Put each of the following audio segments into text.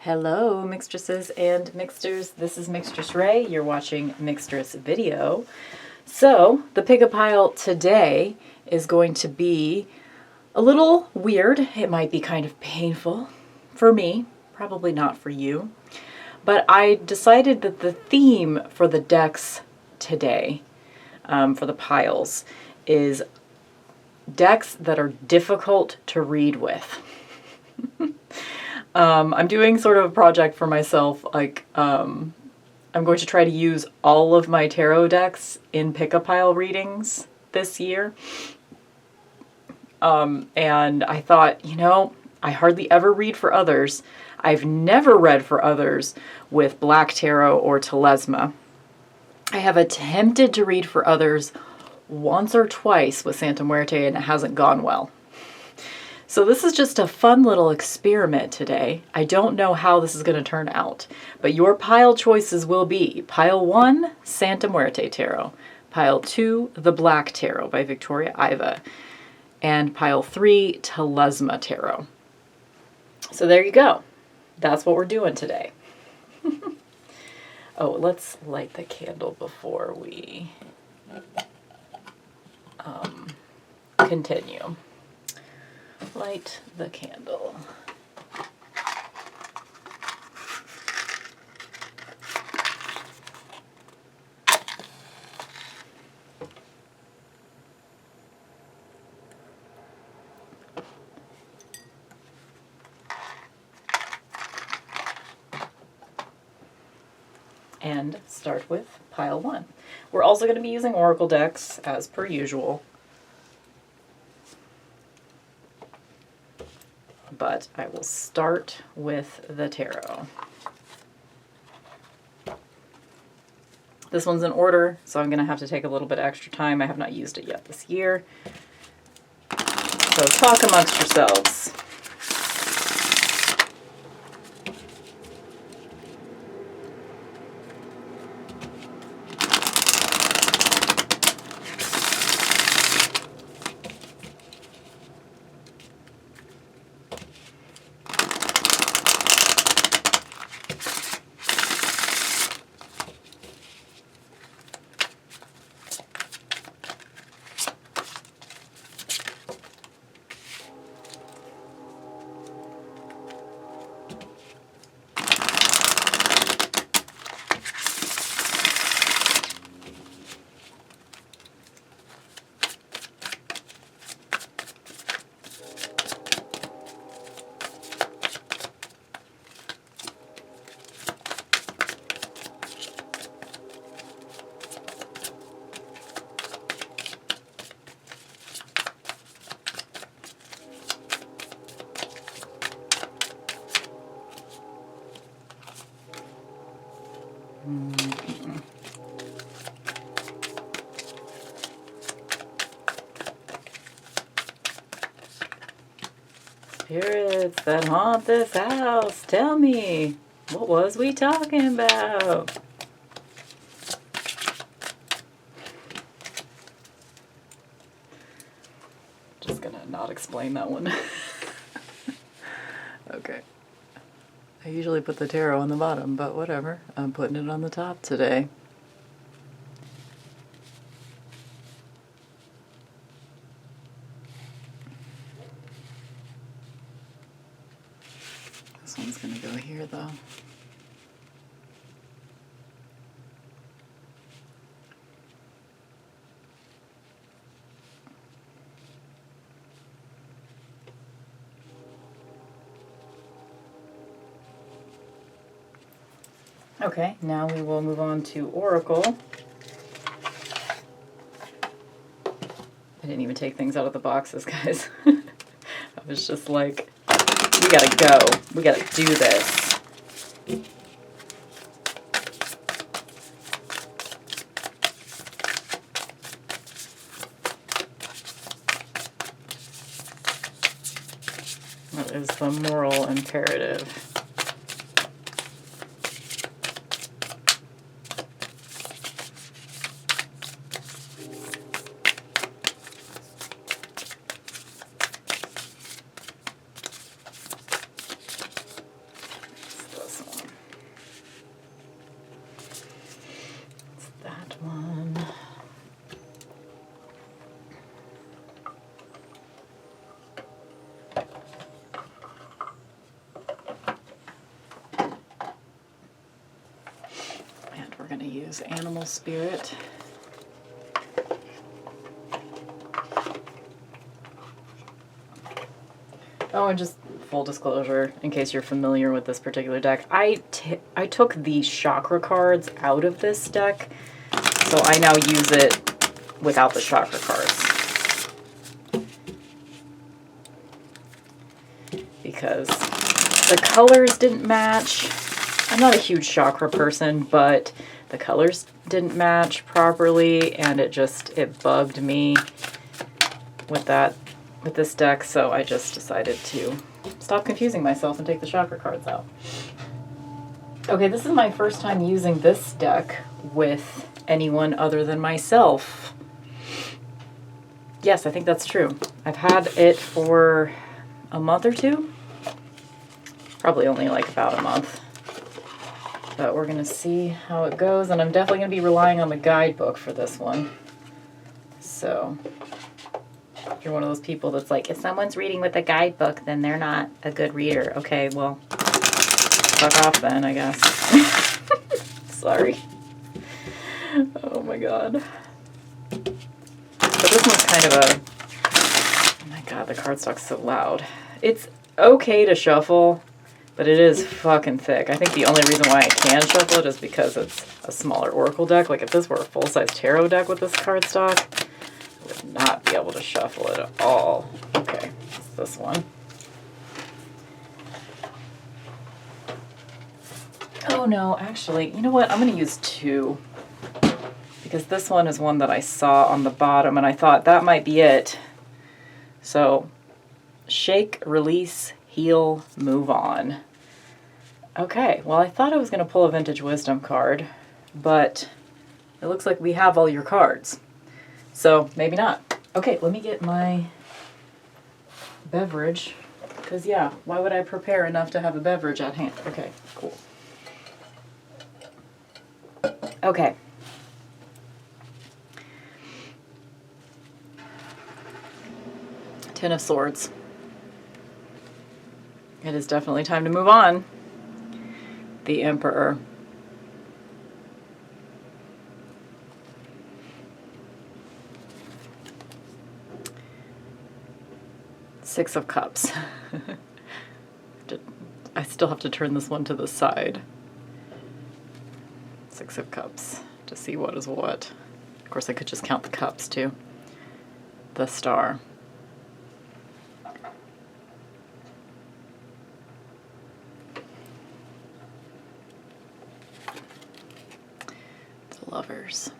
Hello, Mixtresses and Mixters. This is Mixtress Ray. You're watching Mixtress video. So, the pick-a-pile today is going to be a little weird. It might be kind of painful for me, probably not for you. But I decided that the theme for the decks today, for the piles, is decks that are difficult to read with. I'm doing sort of a project for myself, I'm going to try to use all of my tarot decks in pick-a-pile readings this year. And I thought, I hardly ever read for others. I've never read for others with Black Tarot or Telesma. I have attempted to read for others once or twice with Santa Muerte and it hasn't gone well. So this is just a fun little experiment today. I don't know how this is going to turn out, but your pile choices will be Pile 1, Santa Muerte Tarot, Pile 2, The Black Tarot by Victoria Iva, and Pile 3, Telesma Tarot. So there you go. That's what we're doing today. Oh, let's light the candle before we continue. Light the candle. And start with Pile 1. We're also going to be using Oracle decks as per usual. But I will start with the tarot. This one's in order, so I'm going to have to take a little bit extra time. I have not used it yet this year. So talk amongst yourselves. Spirits that haunt this house, tell me, what was we talking about? Just gonna not explain that one. Okay. I usually put the tarot on the bottom, but whatever. I'm putting it on the top today. This one's going to go here, though. Okay, now we will move on to Oracle. I didn't even take things out of the boxes, guys. I was just like, we gotta go. We gotta do this. What is the moral imperative? going to use Animal Spirit. Oh, and just full disclosure, in case you're familiar with this particular deck, I took the chakra cards out of this deck, so I now use it without the chakra cards. Because the colors didn't match. I'm not a huge chakra person, but the colors didn't match properly, and it bugged me with this deck, so I just decided to stop confusing myself and take the chakra cards out. Okay, this is my first time using this deck with anyone other than myself. Yes, I think that's true. I've had it for a month or two. Probably only like about a month. But we're going to see how it goes, and I'm definitely going to be relying on the guidebook for this one. So if you're one of those people that's like, if someone's reading with a guidebook, then they're not a good reader. Okay, well, fuck off then, I guess. Sorry. Oh my god. But this one's kind of a... Oh my god, the cardstock's so loud. It's okay to shuffle, but it is fucking thick. I think the only reason why I can shuffle it is because it's a smaller Oracle deck. Like, if this were a full-size tarot deck with this cardstock, would not be able to shuffle it at all. Okay, it's this one. Oh no, actually, you know what? I'm going to use two. Because this one is one that I saw on the bottom, and I thought that might be it. So, shake, release, heal, move on. Okay, well, I thought I was going to pull a Vintage Wisdom card, but it looks like we have all your cards. So, maybe not. Okay, let me get my beverage. Because, yeah, why would I prepare enough to have a beverage at hand? Okay, cool. Okay. Ten of Swords. It is definitely time to move on. The Emperor. Six of Cups. I still have to turn this one to the side. Six of Cups to see what is what. Of course, I could just count the cups too. The Star. The Lovers.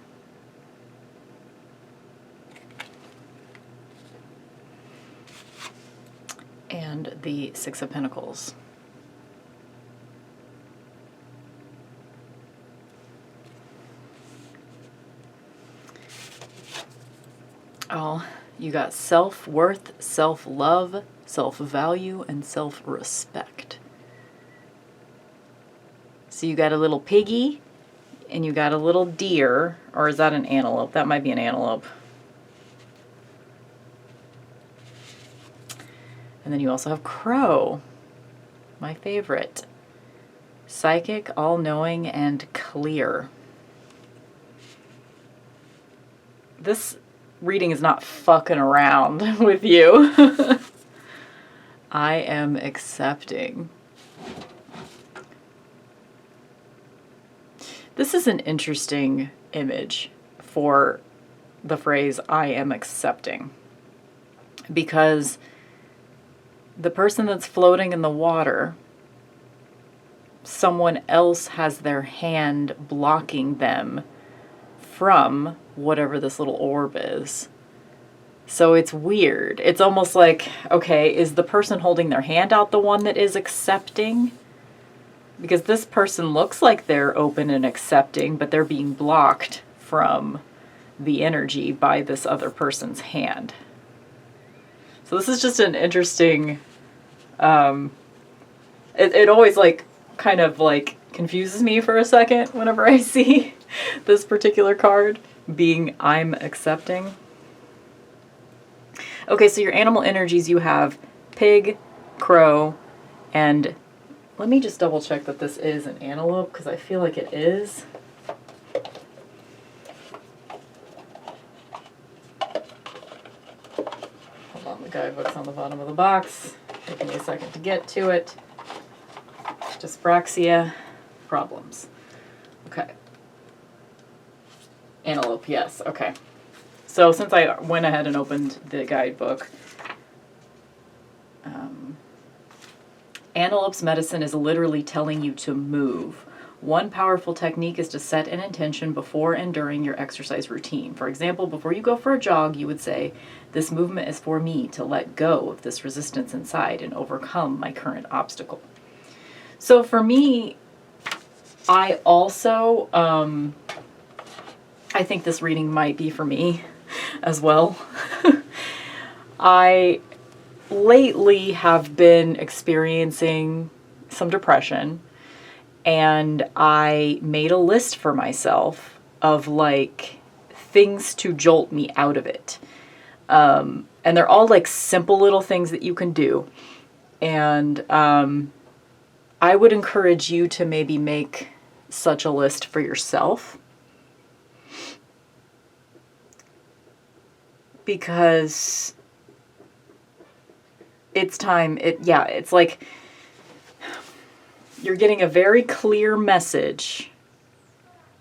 And the Six of Pentacles. Oh, you got self-worth, self-love, self-value, and self-respect. So you got a little piggy, and you got a little deer, or is that an antelope? That might be an antelope. And then you also have crow, my favorite. Psychic, all-knowing, and clear. This reading is not fucking around with you. I am accepting. This is an interesting image for the phrase, I am accepting. Because the person that's floating in the water, someone else has their hand blocking them from whatever this little orb is. So it's weird. It's almost like, okay, is the person holding their hand out the one that is accepting? Because this person looks like they're open and accepting, but they're being blocked from the energy by this other person's hand. So this is just an interesting, it always like kind of like confuses me for a second whenever I see this particular card being I'm accepting. Okay, so your animal energies, you have pig, crow, and let me just double check that this is an antelope because I feel like it is. box. Taking me a second to get to it. Dyspraxia problems. Okay. Antelope, yes. Okay. So since I went ahead and opened the guidebook, Antelope's medicine is literally telling you to move. One powerful technique is to set an intention before and during your exercise routine. For example, before you go for a jog, you would say, "This movement is for me to let go of this resistance inside and overcome my current obstacle." So for me, I also, I think this reading might be for me as well. I lately have been experiencing some depression, and I made a list for myself of like things to jolt me out of it. And they're all like simple little things that you can do. And I would encourage you to maybe make such a list for yourself. Because it's time, it's like you're getting a very clear message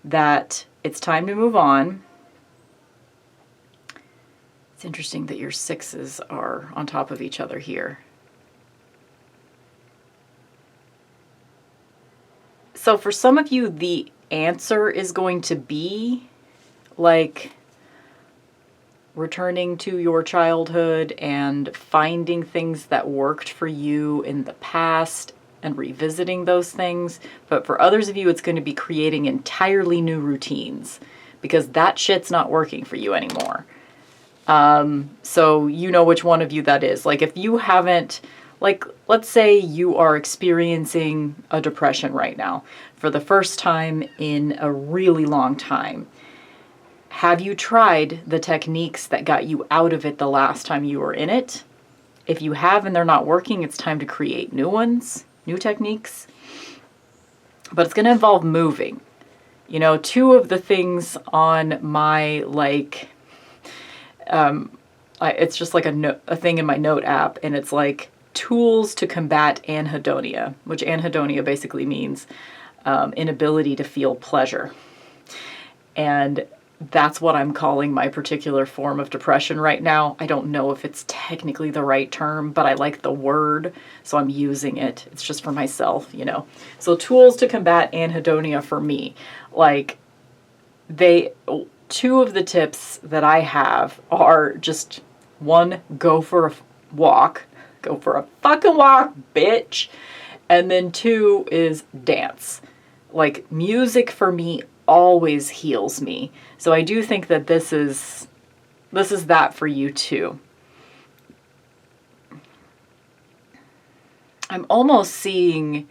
that it's time to move on. It's interesting that your sixes are on top of each other here. So for some of you, the answer is going to be like returning to your childhood and finding things that worked for you in the past and revisiting those things. But for others of you, it's going to be creating entirely new routines because that shit's not working for you anymore. So you know which one of you that is. Like if you haven't, like let's say you are experiencing a depression right now for the first time in a really long time. Have you tried the techniques that got you out of it the last time you were in it? If you have and they're not working, it's time to create new ones, new techniques. But it's going to involve moving. You know, two of the things on my, like, it's just like a thing in my note app, and it's like tools to combat anhedonia, which anhedonia basically means inability to feel pleasure. And that's what I'm calling my particular form of depression right now. I don't know if it's technically the right term, but I like the word, so I'm using it. It's just for myself, you know. So tools to combat anhedonia for me. Like, two of the tips that I have are just, one, go for a walk. Go for a fucking walk, bitch. And then two is dance. Like, music for me always heals me. So I do think that this is that for you too. I'm almost seeing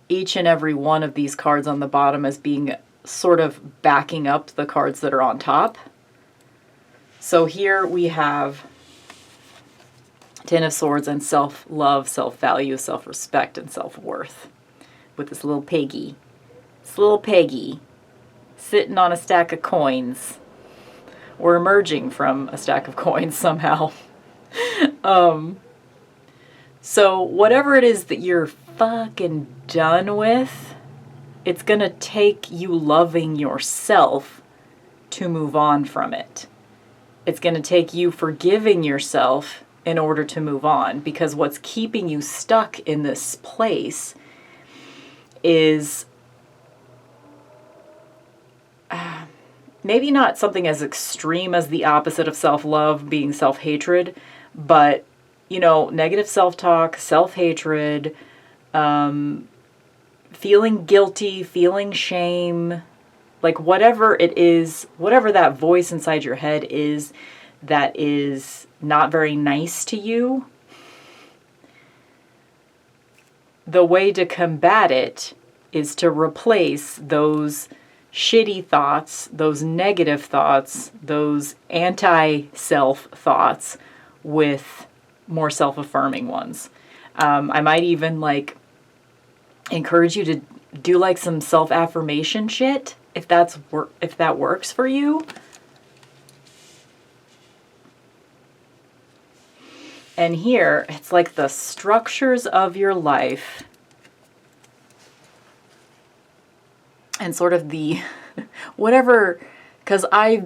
each and every one of these cards on the bottom as being sort of backing up the cards that are on top. So here we have Ten of Swords and self-love, self-value, self-respect, and self-worth with this little piggy. This little piggy sitting on a stack of coins. Or emerging from a stack of coins somehow. So whatever it is that you're fucking done with, it's gonna take you loving yourself to move on from it. It's gonna take you forgiving yourself in order to move on, because what's keeping you stuck in this place is maybe not something as extreme as the opposite of self-love being self-hatred, but, you know, negative self-talk, self-hatred, feeling guilty, feeling shame, like whatever it is, whatever that voice inside your head is that is not very nice to you, the way to combat it is to replace those shitty thoughts, those negative thoughts, those anti-self thoughts with more self-affirming ones. I might even like encourage you to do like some self-affirmation shit if that works for you. And here, it's like the structures of your life and sort of the whatever, because I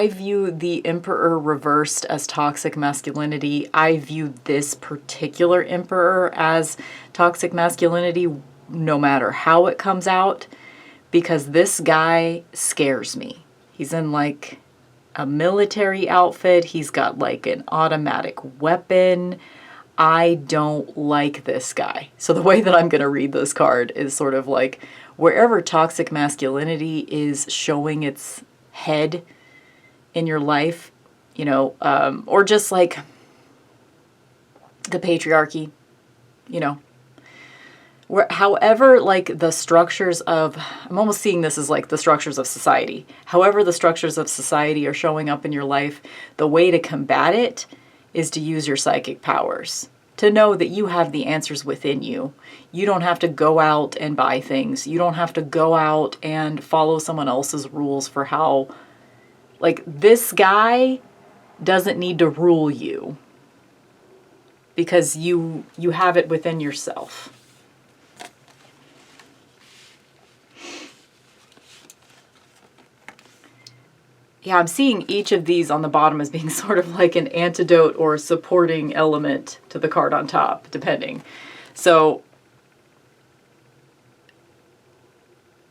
view the Emperor reversed as toxic masculinity. I view this particular Emperor as toxic masculinity, no matter how it comes out, because this guy scares me. He's in like a military outfit. He's got like an automatic weapon. I don't like this guy. So the way that I'm going to read this card is sort of like wherever toxic masculinity is showing its head in your life, you know, or just like the patriarchy, you know, however, like the structures of, I'm almost seeing this as like the structures of society. However the structures of society are showing up in your life, the way to combat it is to use your psychic powers. To know that you have the answers within you. You don't have to go out and buy things. You don't have to go out and follow someone else's rules for how, like, this guy doesn't need to rule you because you have it within yourself. Yeah, I'm seeing each of these on the bottom as being sort of like an antidote or a supporting element to the card on top, depending. So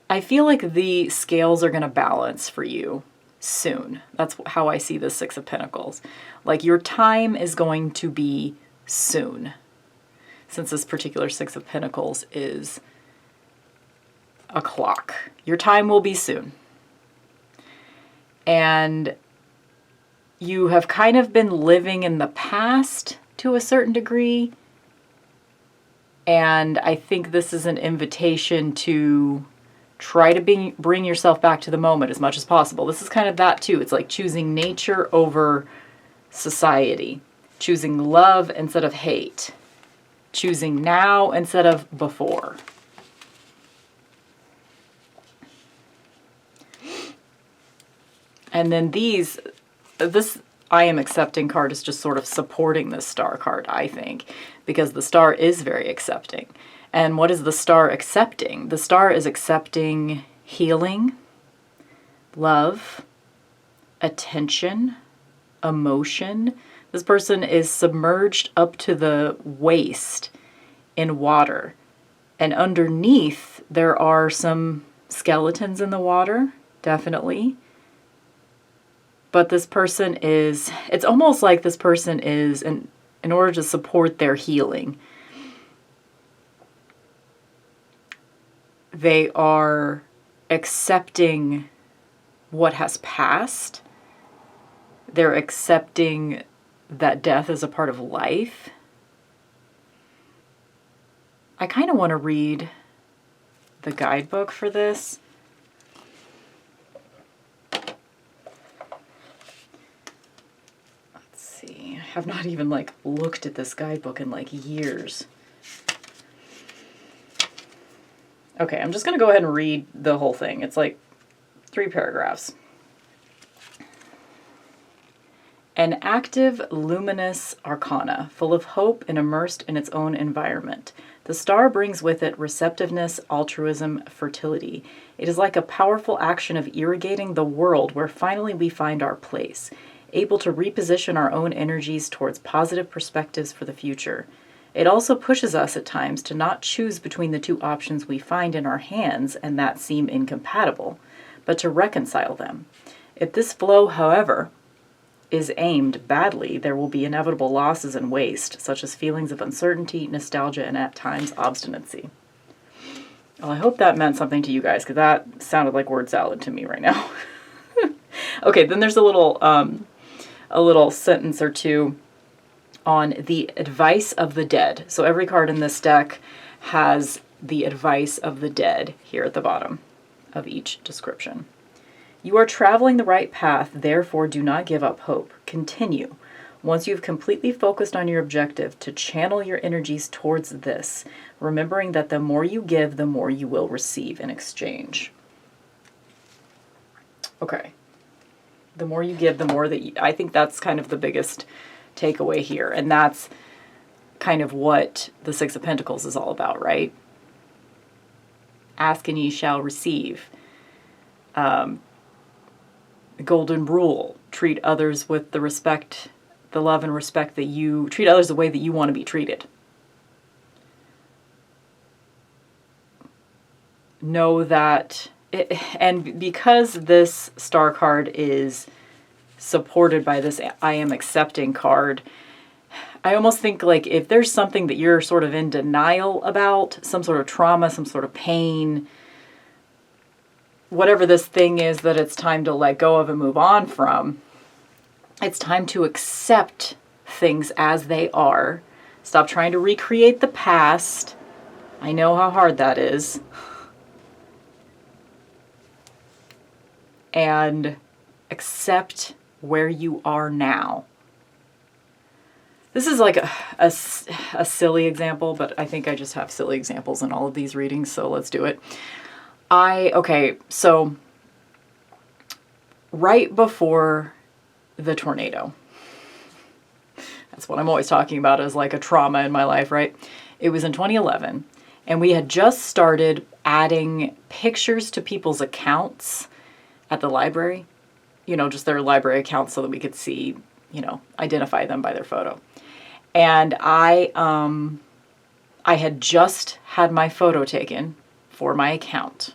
I feel like the scales are going to balance for you soon. That's how I see the Six of Pentacles. Like your time is going to be soon. Since this particular Six of Pentacles is a clock. Your time will be soon. And you have kind of been living in the past to a certain degree. And I think this is an invitation to try to bring yourself back to the moment as much as possible. This is kind of that too. It's like choosing nature over society. Choosing love instead of hate. Choosing now instead of before. And then this I am accepting card is just sort of supporting this star card, I think, because the star is very accepting. And what is the star accepting? The star is accepting healing, love, attention, emotion. This person is submerged up to the waist in water. And underneath, there are some skeletons in the water, definitely. But this person is, it's almost like this person is, in order to support their healing, they are accepting what has passed. They're accepting that death is a part of life. I kind of want to read the guidebook for this. I have not even like looked at this guidebook in like years. Okay, I'm just going to go ahead and read the whole thing. It's like 3 paragraphs. An active, luminous arcana, full of hope and immersed in its own environment. The star brings with it receptiveness, altruism, fertility. It is like a powerful action of irrigating the world where finally we find our place, able to reposition our own energies towards positive perspectives for the future. It also pushes us at times to not choose between the two options we find in our hands and that seem incompatible, but to reconcile them. If this flow, however, is aimed badly, there will be inevitable losses and waste, such as feelings of uncertainty, nostalgia, and at times obstinacy. Well, I hope that meant something to you guys, because that sounded like word salad to me right now. Okay, then there's a little sentence or two on the advice of the dead. So every card in this deck has the advice of the dead here at the bottom of each description. You are traveling the right path, therefore do not give up hope. Continue. Once you've completely focused on your objective, to channel your energies towards this, remembering that the more you give, the more you will receive in exchange. Okay. The more you give, the more that I think that's kind of the biggest takeaway here. And that's kind of what the Six of Pentacles is all about, right? Ask and ye shall receive. The golden rule, treat others with the respect, the love and respect that you, treat others the way that you want to be treated. Know that, and because this star card is supported by this I am accepting card, I almost think like if there's something that you're sort of in denial about, some sort of trauma, some sort of pain, whatever this thing is that it's time to let go of and move on from, it's time to accept things as they are. Stop trying to recreate the past. I know how hard that is. And accept where you are now. This is like a silly example, but I think I just have silly examples in all of these readings, so let's do it. Okay, so right before the tornado, that's what I'm always talking about as like a trauma in my life, right? It was in 2011, and we had just started adding pictures to people's accounts at the library, you know, just their library accounts so that we could see, you know, identify them by their photo. And I had just had my photo taken for my account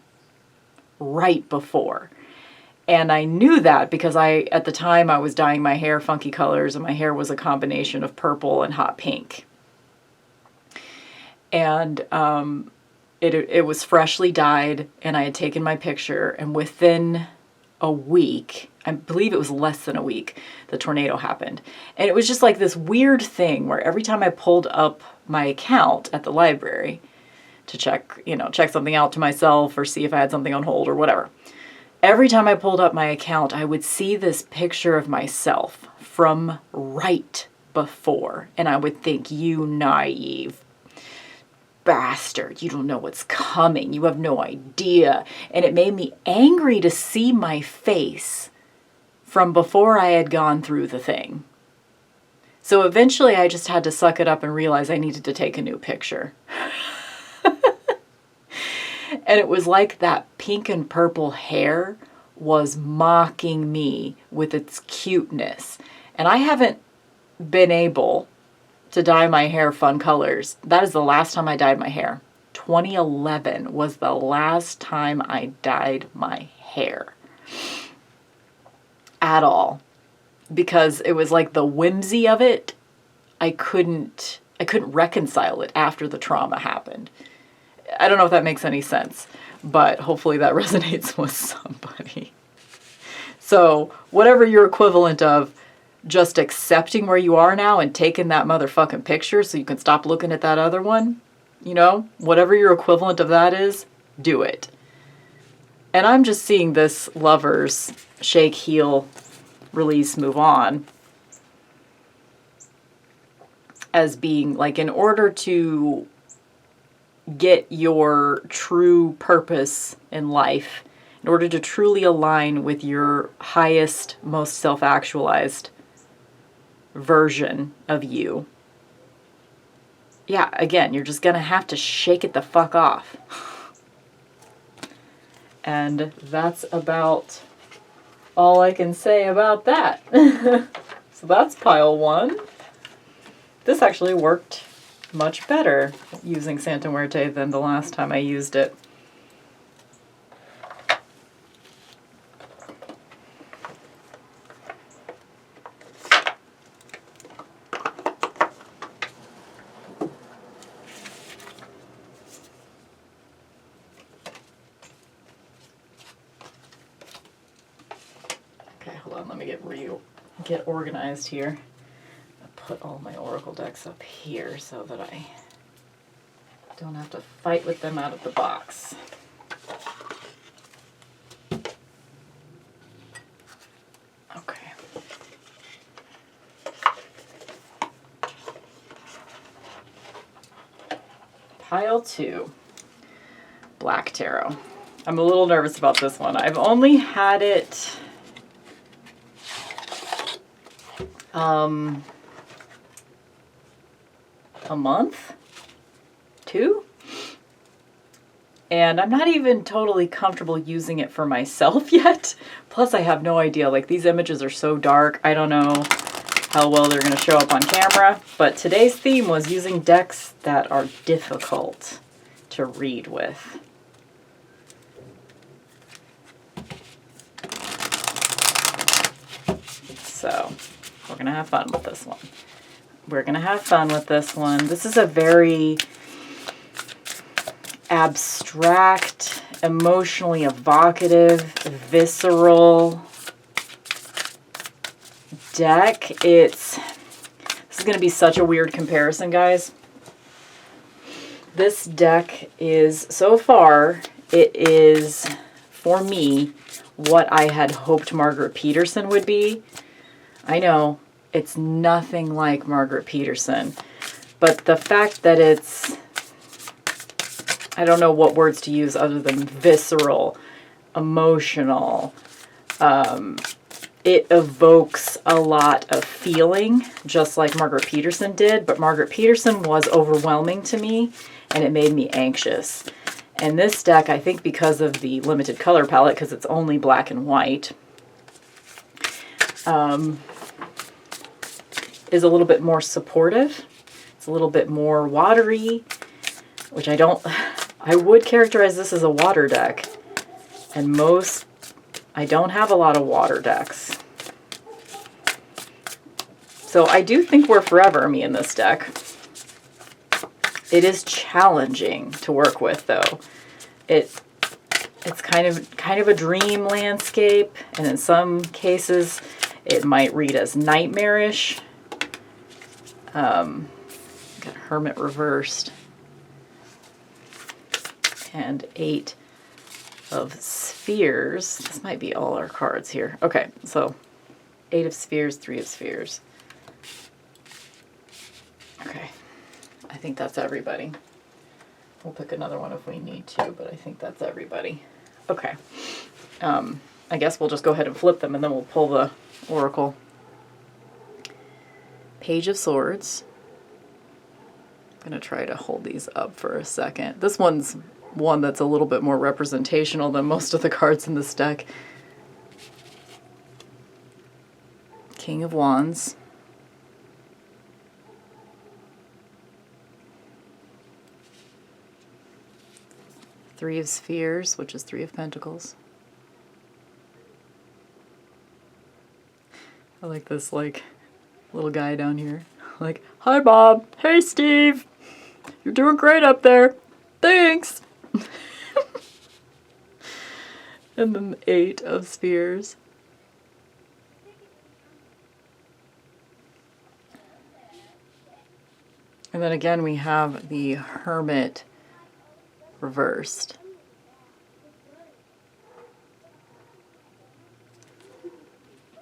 right before. And I knew that because at the time I was dyeing my hair funky colors, and my hair was a combination of purple and hot pink. And it was freshly dyed, and I had taken my picture, and within a week, I believe it was less than a week, the tornado happened. And it was just like this weird thing where every time I pulled up my account at the library to check something out to myself or see if I had something on hold or whatever, every time I pulled up my account, I would see this picture of myself from right before. And I would think, you naive bastard, you don't know what's coming. You have no idea. And it made me angry to see my face from before I had gone through the thing. So eventually I just had to suck it up and realize I needed to take a new picture. And it was like that pink and purple hair was mocking me with its cuteness. And I haven't been able to dye my hair fun colors. That is the last time I dyed my hair. 2011 was the last time I dyed my hair. At all. Because it was like the whimsy of it, I couldn't reconcile it after the trauma happened. I don't know if that makes any sense, but hopefully that resonates with somebody. So whatever your equivalent of just accepting where you are now and taking that motherfucking picture so you can stop looking at that other one, you know, whatever your equivalent of that is, do it. And I'm just seeing this lovers shake, heal, release, move on as being like, in order to get your true purpose in life, in order to truly align with your highest, most self-actualized version of you. Yeah, again, you're just gonna have to shake it the fuck off. And that's about all I can say about that. So that's pile one. This actually worked much better using Santa Muerte than the last time I used it. Okay, hold on, let me get organized here. Put all my oracle decks up here so that I don't have to fight with them out of the box. Okay. Pile 2, Black Tarot. I'm a little nervous about this one. I've only had it a month, 2. And I'm not even totally comfortable using it for myself yet. Plus I have no idea, like these images are so dark. I don't know how well they're going to show up on camera. But today's theme was using decks that are difficult to read with. So we're going to have fun with this one. We're going to have fun with this one. This is a very abstract, emotionally evocative, visceral deck. This is going to be such a weird comparison, guys. This deck is, so far, it is, for me, what I had hoped Margaret Peterson would be. I know, it's nothing like Margaret Peterson, but the fact that it's, I don't know what words to use other than visceral, emotional, it evokes a lot of feeling, just like Margaret Peterson did, but Margaret Peterson was overwhelming to me, and it made me anxious. And this deck, I think because of the limited color palette, because it's only black and white, is a little bit more supportive. It's a little bit more watery, which I would characterize this as a water deck. And I don't have a lot of water decks. So I do think we're forever, me and this deck. It is challenging to work with, though. It's kind of a dream landscape, and in some cases it might read as nightmarish. Got Hermit reversed. And 8 of Spheres. This might be all our cards here. Okay, so 8 of Spheres, 3 of Spheres. Okay, I think that's everybody. We'll pick another one if we need to, but I think that's everybody. Okay, I guess we'll just go ahead and flip them and then we'll pull the Oracle. Page of Swords. I'm going to try to hold these up for a second. This one's one that's a little bit more representational than most of the cards in this deck. King of Wands. Three of Spheres, which is 3 of Pentacles. I like this, like, little guy down here. Like, hi Bob. Hey Steve. You're doing great up there. Thanks. And then the 8 of Spheres. And then again we have the Hermit reversed.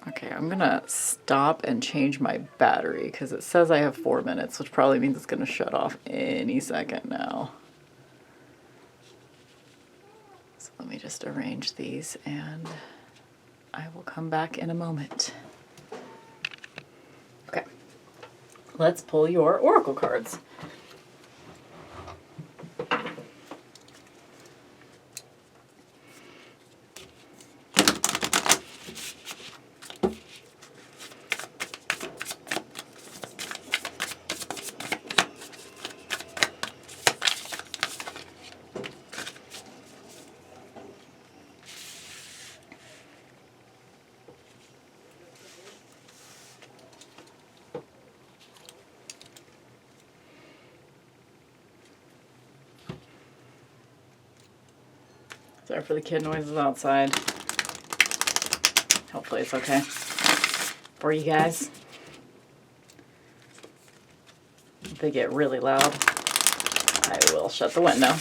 Okay, I'm gonna stop and change my battery because it says I have 4 minutes, which probably means it's gonna shut off any second now. So let me just arrange these and I will come back in a moment. Okay, let's pull your Oracle cards. Sorry for the kid noises outside. Hopefully it's okay for you guys. If they get really loud, I will shut the window.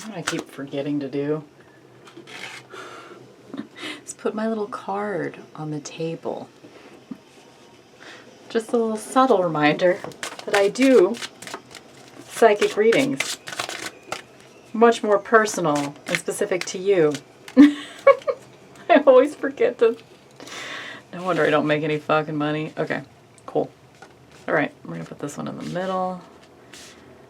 What I keep forgetting to do is put my little card on the table. Just a little subtle reminder that I do psychic readings. Much more personal and specific to you. I always forget to... No wonder I don't make any fucking money. Okay, cool. Alright, we're going to put this one in the middle.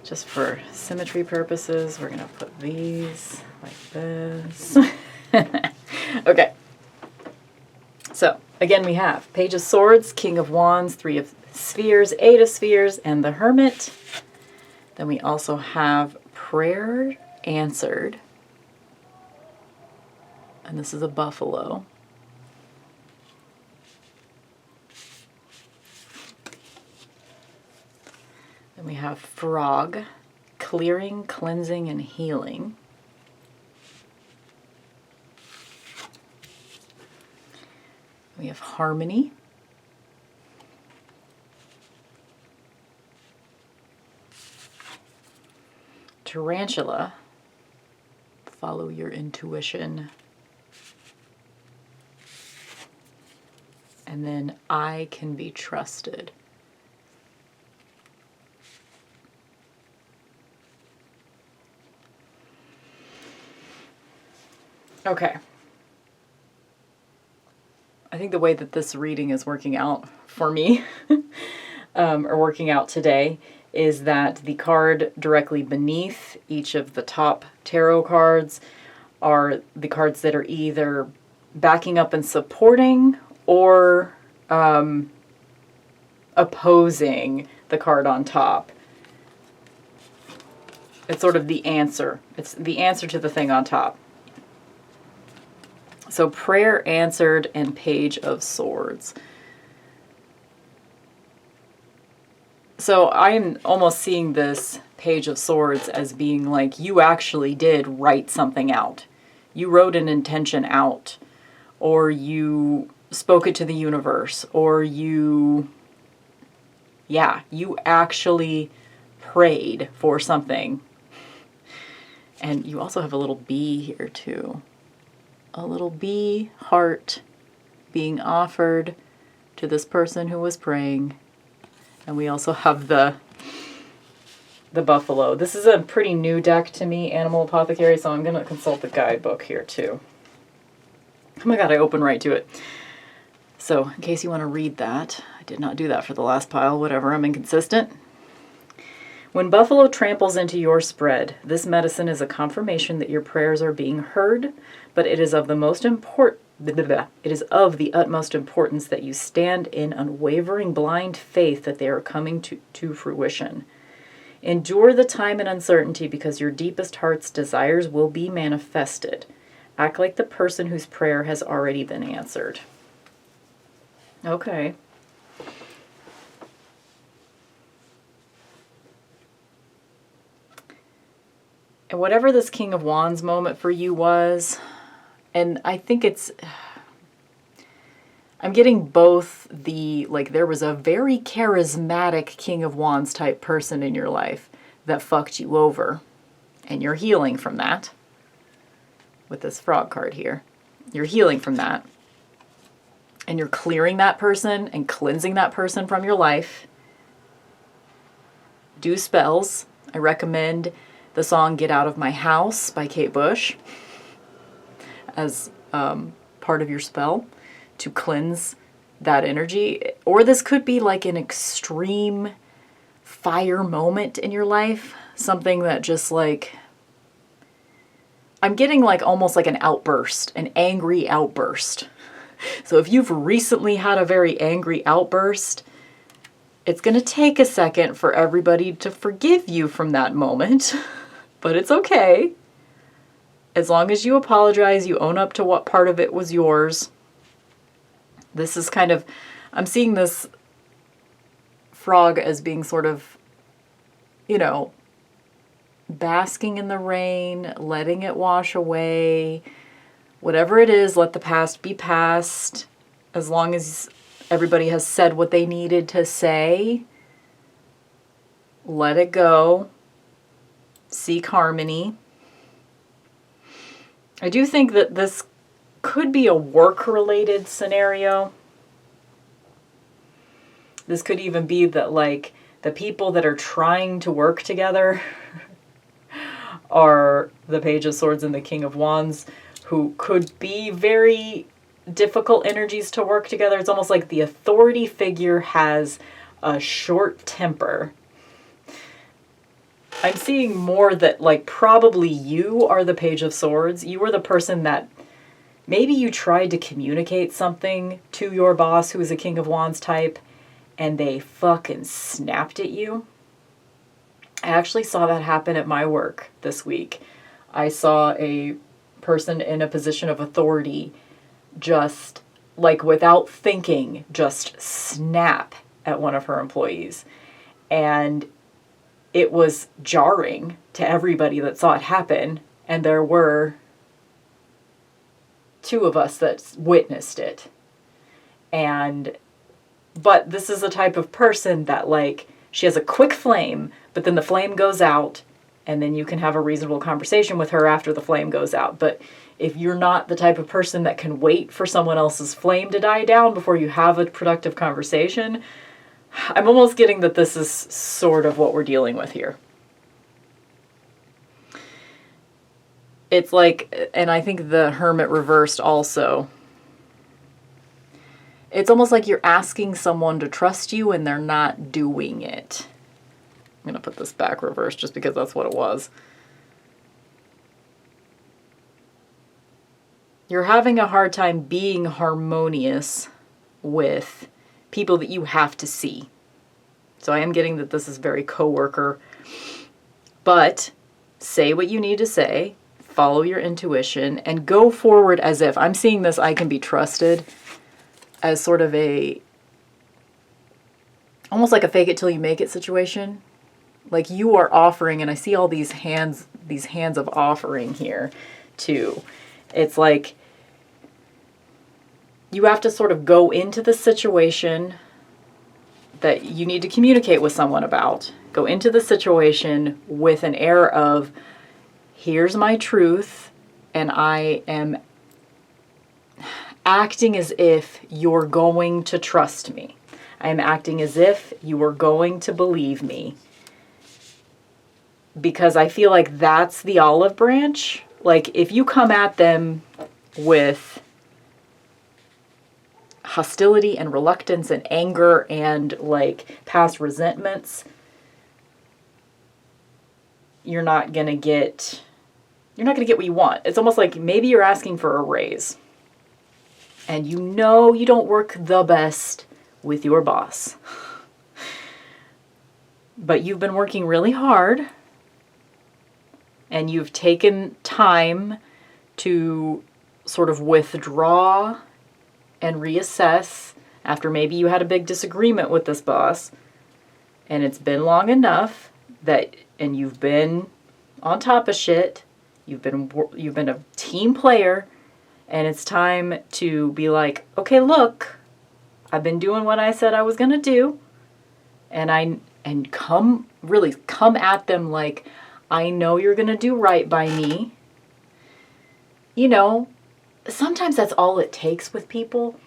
Just for symmetry purposes, we're going to put these like this. Okay. So, again, we have Page of Swords, King of Wands, Three of Spheres, Eight of Spheres, and the Hermit. Then we also have Prayer Answered. And this is a buffalo. Then we have Frog, Clearing, Cleansing, and Healing. We have Harmony. Tarantula, Follow Your Intuition. And then I Can Be Trusted. Okay. I think the way that this reading is working out for me, or working out today, is that the card directly beneath each of the top tarot cards are the cards that are either backing up and supporting or opposing the card on top. It's sort of the answer. It's the answer to the thing on top. So Prayer Answered and Page of Swords. So I'm almost seeing this Page of Swords as being like you actually did write something out. You wrote an intention out, or you spoke it to the universe, or you actually prayed for something. And you also have a little bee here too. A little bee heart being offered to this person who was praying. And we also have the buffalo. This is a pretty new deck to me, Animal Apothecary, so I'm going to consult the guidebook here too. Oh my god, I opened right to it. So, in case you want to read that, I did not do that for the last pile, whatever, I'm inconsistent. When buffalo tramples into your spread, this medicine is a confirmation that your prayers are being heard, but it is of the utmost importance that you stand in unwavering blind faith that they are coming to fruition. Endure the time and uncertainty because your deepest heart's desires will be manifested. Act like the person whose prayer has already been answered. Okay. And whatever this King of Wands moment for you was, and I think I'm getting both there was a very charismatic King of Wands type person in your life that fucked you over, and you're healing from that. With this frog card here. You're healing from that. And you're clearing that person and cleansing that person from your life. Do spells. I recommend the song Get Out of My House by Kate Bush as part of your spell to cleanse that energy. Or this could be like an extreme fire moment in your life. Something that just like... I'm getting like almost like an outburst, an angry outburst. So if you've recently had a very angry outburst, it's going to take a second for everybody to forgive you from that moment. But it's okay. As long as you apologize, you own up to what part of it was yours. This is kind of, I'm seeing this frog as being sort of, basking in the rain, letting it wash away. Whatever it is, let the past be past. As long as everybody has said what they needed to say, let it go. Seek harmony. I do think that this could be a work-related scenario. This could even be that, like, the people that are trying to work together are the Page of Swords and the King of Wands, who could be very difficult energies to work together. It's almost like the authority figure has a short temper. I'm seeing more that, like, probably you are the Page of Swords. You are the person that maybe you tried to communicate something to your boss, who is a King of Wands type, and they fucking snapped at you. I actually saw that happen at my work this week. I saw a person in a position of authority just, like, without thinking, just snap at one of her employees. And it was jarring to everybody that saw it happen. And there were 2 of us that witnessed it. But this is the type of person that, like, she has a quick flame, but then the flame goes out, and then you can have a reasonable conversation with her after the flame goes out. But if you're not the type of person that can wait for someone else's flame to die down before you have a productive conversation, I'm almost getting that this is sort of what we're dealing with here. It's like, and I think the Hermit reversed also. It's almost like you're asking someone to trust you and they're not doing it. I'm going to put this back reversed just because that's what it was. You're having a hard time being harmonious with people that you have to see. So I am getting that this is very coworker. But say what you need to say, follow your intuition, and go forward as if, I'm seeing this I can be trusted as sort of almost like a fake it till you make it situation. Like, you are offering, and I see all these hands of offering here too. It's like you have to sort of go into the situation that you need to communicate with someone about. Go into the situation with an air of, here's my truth, and I am acting as if you're going to trust me. I am acting as if you are going to believe me. Because I feel like that's the olive branch. Like, if you come at them with hostility and reluctance and anger and, like, past resentments, you're not going to get what you want. It's almost like maybe you're asking for a raise. And you know you don't work the best with your boss. But you've been working really hard. And you've taken time to sort of withdraw and reassess after maybe you had a big disagreement with this boss. And it's been long enough that, and you've been on top of shit. You've been a team player. And it's time to be like, okay, look, I've been doing what I said I was going to do. And come at them like, I know you're going to do right by me. You know, sometimes that's all it takes with people.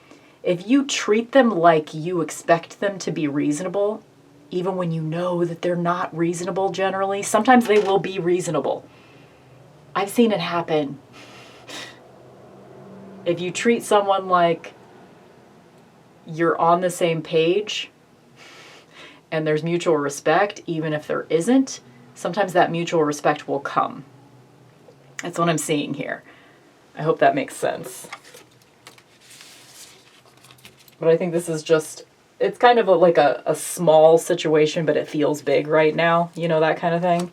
If you treat them like you expect them to be reasonable, even when you know that they're not reasonable generally, sometimes they will be reasonable. I've seen it happen. If you treat someone like you're on the same page and there's mutual respect, even if there isn't, sometimes that mutual respect will come. That's what I'm seeing here. I hope that makes sense. But I think this is just, it's kind of like a small situation, but it feels big right now. You know, that kind of thing.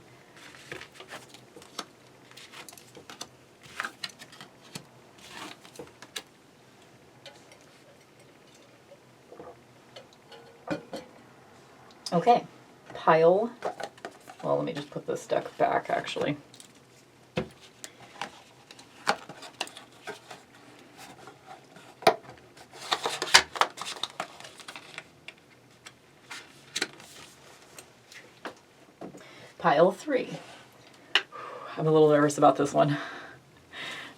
Okay, pile. Well, let me just put this deck back, actually. Pile 3. I'm a little nervous about this one.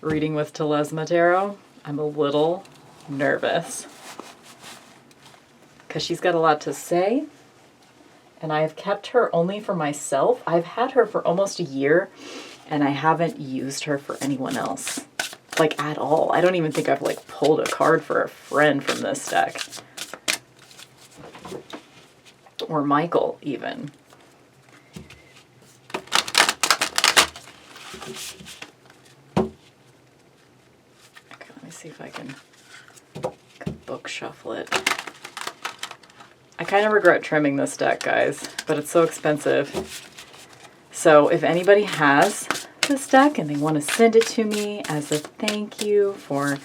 reading with Telesma Tarot. I'm a little nervous because she's got a lot to say, and I have kept her only for myself. I've had her for almost a year, and I haven't used her for anyone else, like at all. I don't even think I've like pulled a card for a friend from this deck, or Michael even. Okay, let me see if I can book shuffle it. I kind of regret trimming this deck, guys, but it's so expensive. So if anybody has this deck and they want to send it to me as a thank you for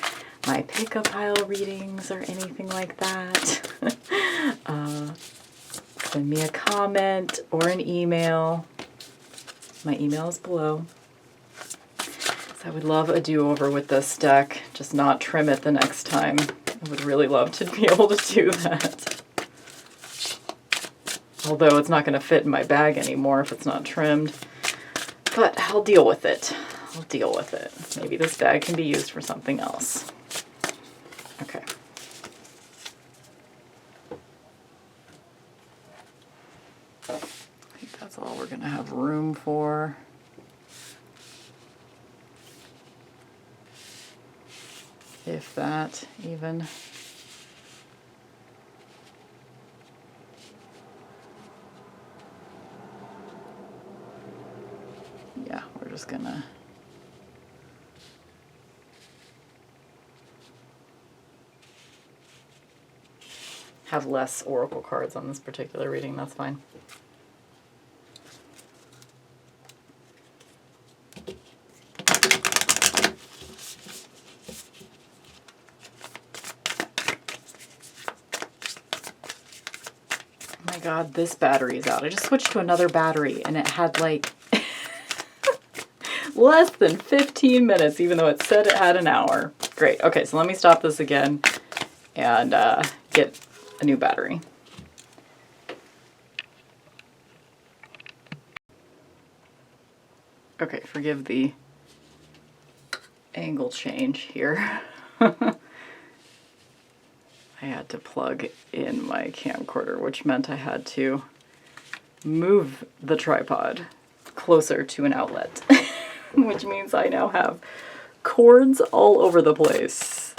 my pick-a pile readings or anything like that, send me a comment or an email. My email is below. So I would love a do-over with this deck, just not trim it the next time. I would really love to be able to do that. Although it's not going to fit in my bag anymore if it's not trimmed. But I'll deal with it. I'll deal with it. Maybe this bag can be used for something else. Okay. I think that's all we're going to have room for. If that, even. Yeah, we're just gonna have less oracle cards on this particular reading, that's fine. Oh my god, this battery is out. I just switched to another battery and it had like less than 15 minutes, even though it said it had an hour. Great. Okay, so let me stop this again and get a new battery. Okay, forgive the angle change here. I had to plug in my camcorder, which meant I had to move the tripod closer to an outlet. Which means I now have cords all over the place.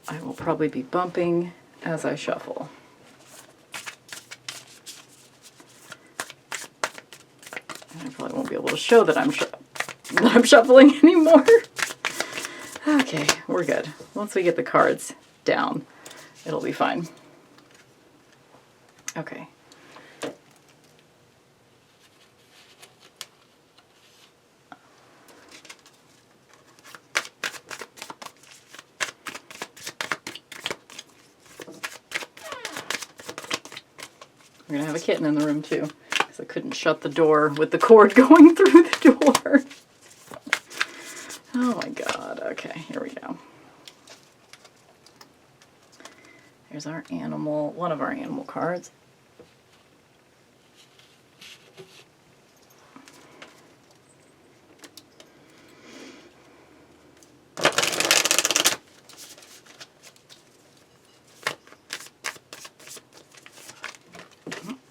I will probably be bumping as I shuffle. And I probably won't be able to show that I'm shuffling anymore. Okay, we're good. Once we get the cards down, it'll be fine. Okay. We're gonna have a kitten in the room too, because I couldn't shut the door with the cord going through the door. Oh my god, okay, here we go. Here's our animal, one of our animal cards.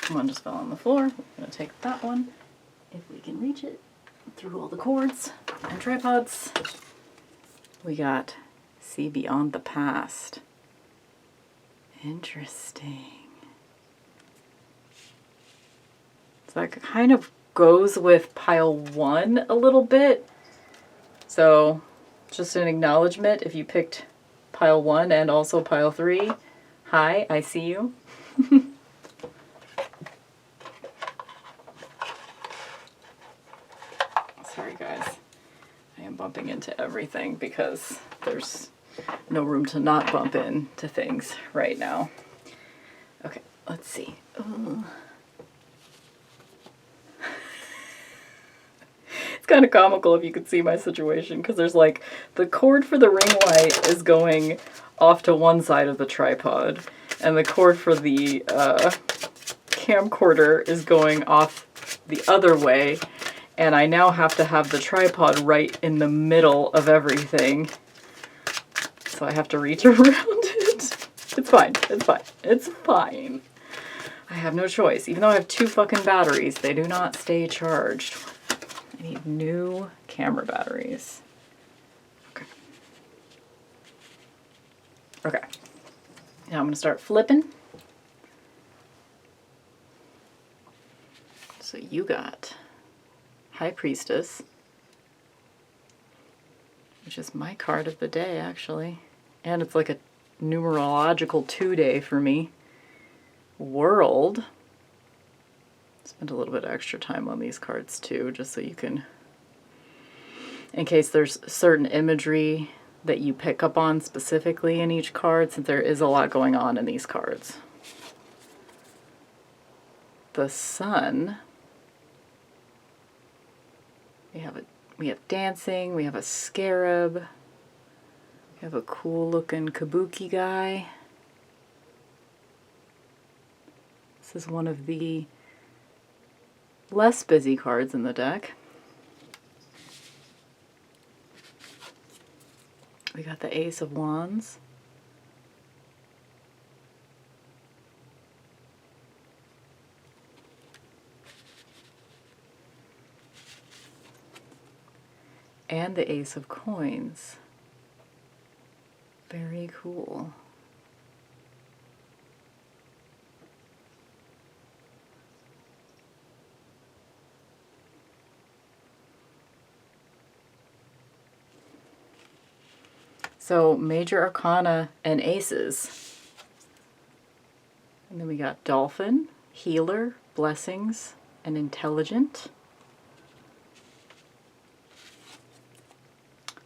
One just fell on the floor. We're going to take that one, if we can reach it, through all the cords and tripods. We got See Beyond the Past. Interesting. So that kind of goes with pile 1 a little bit. So just an acknowledgement if you picked pile 1 and also pile 3. Hi, I see you. Sorry guys, I am bumping into everything because there's no room to not bump into things right now. Okay, let's see. It's kind of comical if you could see my situation, because there's like the cord for the ring light is going off to one side of the tripod, and the cord for the camcorder is going off the other way. And I now have to have the tripod right in the middle of everything. So I have to reach around it. It's fine. It's fine. It's fine. I have no choice. Even though I have 2 fucking batteries, they do not stay charged. I need new camera batteries. Okay. Okay. Now I'm going to start flipping. So you got High Priestess, which is my card of the day, actually. And it's like a numerological 2-day for me. World. Spend a little bit of extra time on these cards too, just so you can, in case there's certain imagery that you pick up on specifically in each card, since there is a lot going on in these cards. The Sun. We have dancing, we have a scarab, we have a cool looking kabuki guy. This is one of the less busy cards in the deck. We got the Ace of Wands. And the Ace of Coins. Very cool. So Major Arcana and Aces. And then we got Dolphin, Healer, Blessings, and Intelligent.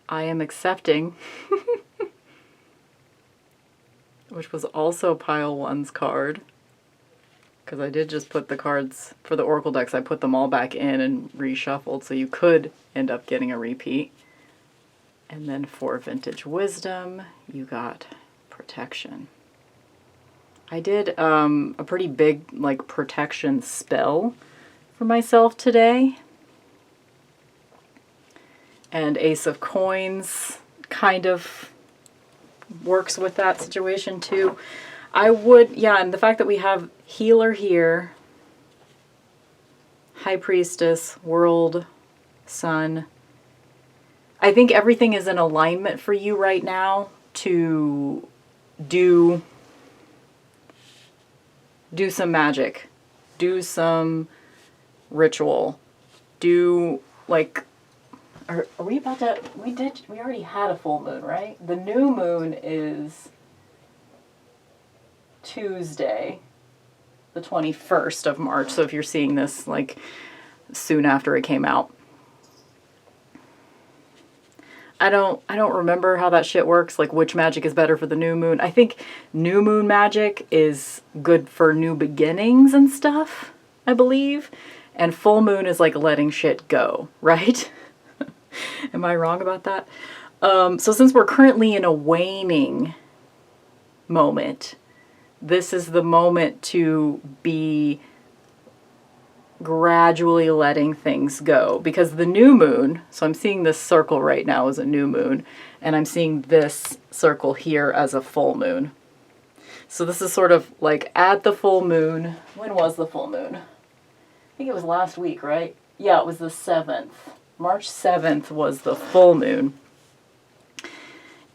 I Am Accepting, which was also Pile 1's card. Because I did just put the cards for the Oracle decks, I put them all back in and reshuffled, so you could end up getting a repeat. And then for Vintage Wisdom, you got Protection. I did a pretty big like protection spell for myself today. And Ace of Coins kind of works with that situation too. I would, yeah, and the fact that we have Healer here, High Priestess, World, Sun. I think everything is in alignment for you right now to do some magic, do some ritual, do like, are we about to, we already had a full moon, right? The new moon is Tuesday, the 21st of March. So if you're seeing this like soon after it came out. I don't remember how that shit works, like which magic is better for the new moon. I think new moon magic is good for new beginnings and stuff, I believe. And full moon is like letting shit go, right? Am I wrong about that? So since we're currently in a waning moment, this is the moment to be gradually letting things go, because the new moon, so I'm seeing this circle right now as a new moon, and I'm seeing this circle here as a full moon. So this is sort of like at the full moon. When was the full moon? I think it was last week, right? Yeah, it was the 7th. March 7th was the full moon.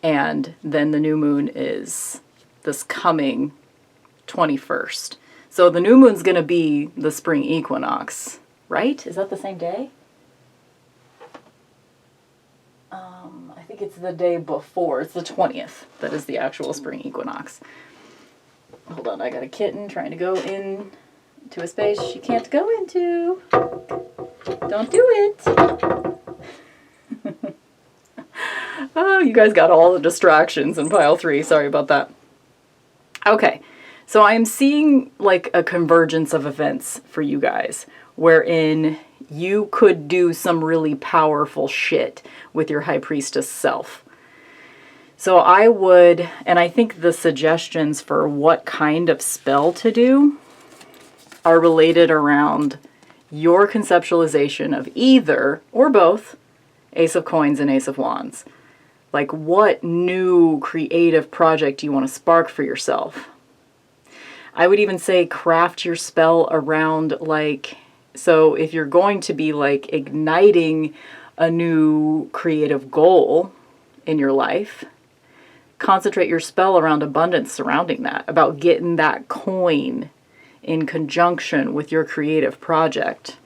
And then the new moon is this coming 21st. So the new moon's going to be the spring equinox, right? Is that the same day? I think it's the day before. It's the 20th that is the actual spring equinox. Hold on, I got a kitten trying to go in to a space she can't go into. Don't do it. Oh, you guys got all the distractions in pile 3. Sorry about that. Okay. So I'm seeing like a convergence of events for you guys, wherein you could do some really powerful shit with your High Priestess self. So I would, and I think the suggestions for what kind of spell to do are related around your conceptualization of either or both Ace of Coins and Ace of Wands. Like, what new creative project do you want to spark for yourself? I would even say craft your spell around, like, so if you're going to be like igniting a new creative goal in your life, concentrate your spell around abundance surrounding that, about getting that coin in conjunction with your creative project.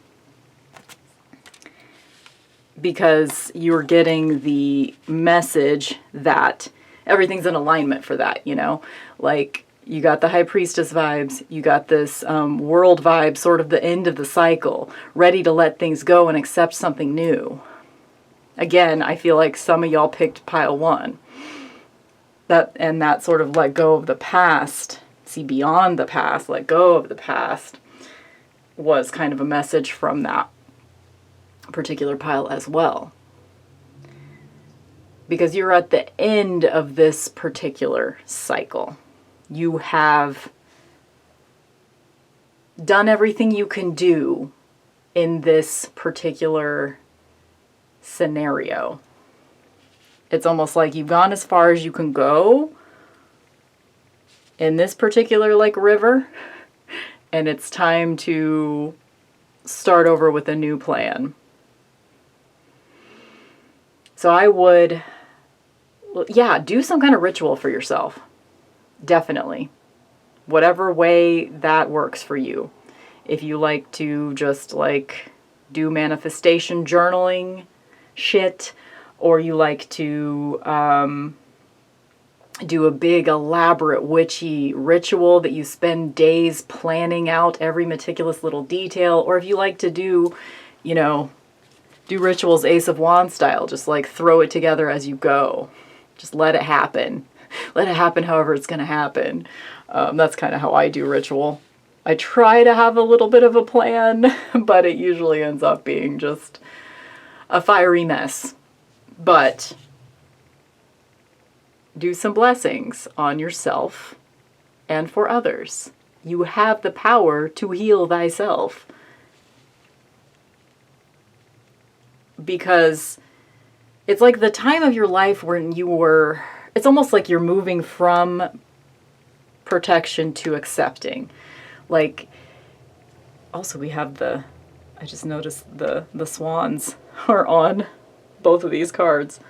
Because you're getting the message that everything's in alignment for that, you know? Like, you got the High Priestess vibes, you got this world vibe, sort of the end of the cycle, ready to let things go and accept something new. Again, I feel like some of y'all picked pile 1. That sort of let go of the past, see beyond the past, let go of the past, was kind of a message from that particular pile as well. Because you're at the end of this particular cycle. You have done everything you can do in this particular scenario. It's almost like you've gone as far as you can go in this particular like river, and it's time to start over with a new plan. So I would, do some kind of ritual for yourself. Definitely. Whatever way that works for you. If you like to just like do manifestation journaling shit, or you like to do a big elaborate witchy ritual that you spend days planning out every meticulous little detail, or if you like to do rituals Ace of Wands style, just like throw it together as you go. Just let it happen. Let it happen however it's going to happen. That's kind of how I do ritual. I try to have a little bit of a plan, but it usually ends up being just a fiery mess. But do some blessings on yourself and for others. You have the power to heal thyself. Because it's like the time of your life when it's almost like you're moving from protection to accepting. Like, also we have I just noticed the swans are on both of these cards.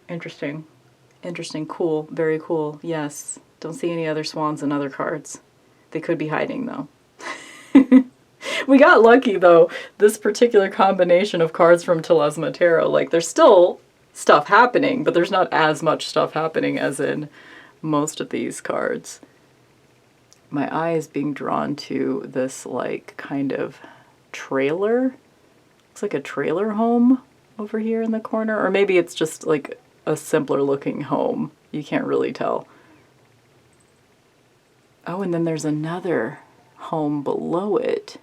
Interesting, cool, very cool, yes. Don't see any other swans in other cards. They could be hiding though. We got lucky though, this particular combination of cards from Telesma Tarot, like there's still stuff happening, but there's not as much stuff happening as in most of these cards. My eye is being drawn to this like kind of trailer. Looks like a trailer home over here in the corner, or maybe it's just like a simpler looking home. You can't really tell. Oh, and then there's another home below it.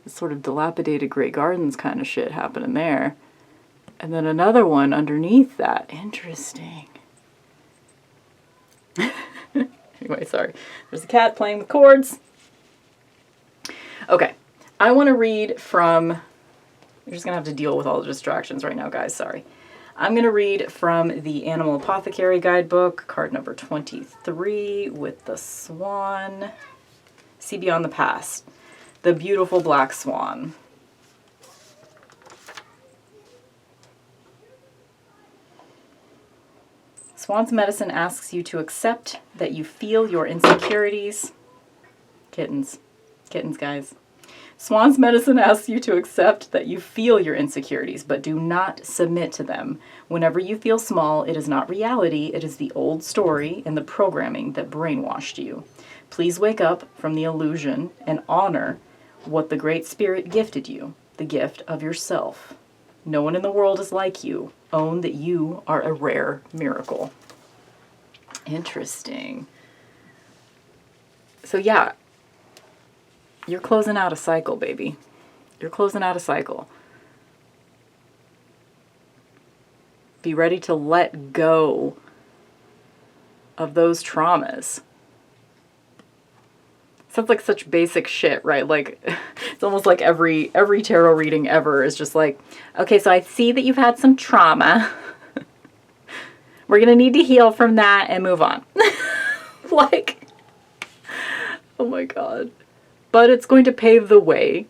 Sort of dilapidated Great Gardens kind of shit happening there. And then another one underneath that. Interesting. Anyway, sorry. There's a cat playing with cords. Okay. I want to read from... You're just going to have to deal with all the distractions right now, guys. Sorry. I'm going to read from the Animal Apothecary Guidebook, card number 23, with the swan. See Beyond the Past. The beautiful black swan. Swan's medicine asks you to accept that you feel your insecurities. Kittens, guys. Swan's medicine asks you to accept that you feel your insecurities, but do not submit to them. Whenever you feel small, it is not reality. It is the old story and the programming that brainwashed you. Please wake up from the illusion and honor what the Great Spirit gifted you, the gift of yourself. No one in the world is like you. Own that you are a rare miracle. Interesting. So yeah, you're closing out a cycle, baby. You're closing out a cycle. Be ready to let go of those traumas. Sounds like such basic shit, right? Like, it's almost like every tarot reading ever is just like, okay, so I see that you've had some trauma. We're going to need to heal from that and move on. Like, oh my God. But it's going to pave the way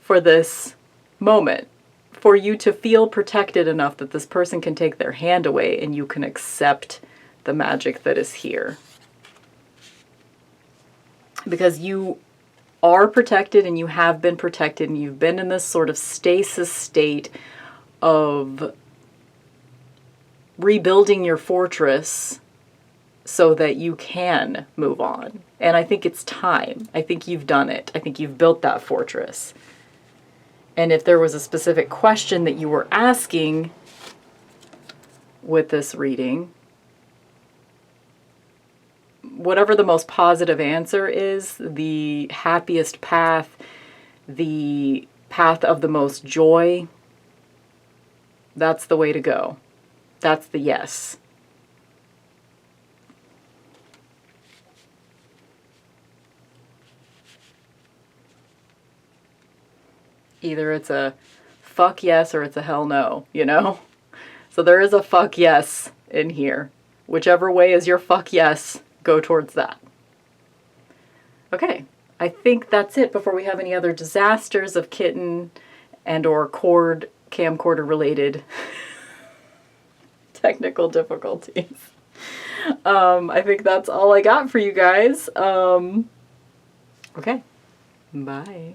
for this moment, for you to feel protected enough that this person can take their hand away and you can accept the magic that is here. Because you are protected and you have been protected and you've been in this sort of stasis state of rebuilding your fortress so that you can move on. And I think it's time. I think you've done it. I think you've built that fortress. And if there was a specific question that you were asking with this reading, whatever the most positive answer is, the happiest path, the path of the most joy, that's the way to go. That's the yes. Either it's a fuck yes or it's a hell no, you know? So there is a fuck yes in here. Whichever way is your fuck yes, go towards that. Okay, I think that's it before we have any other disasters of kitten and or camcorder related technical difficulties. I think that's all I got for you guys. Okay, bye.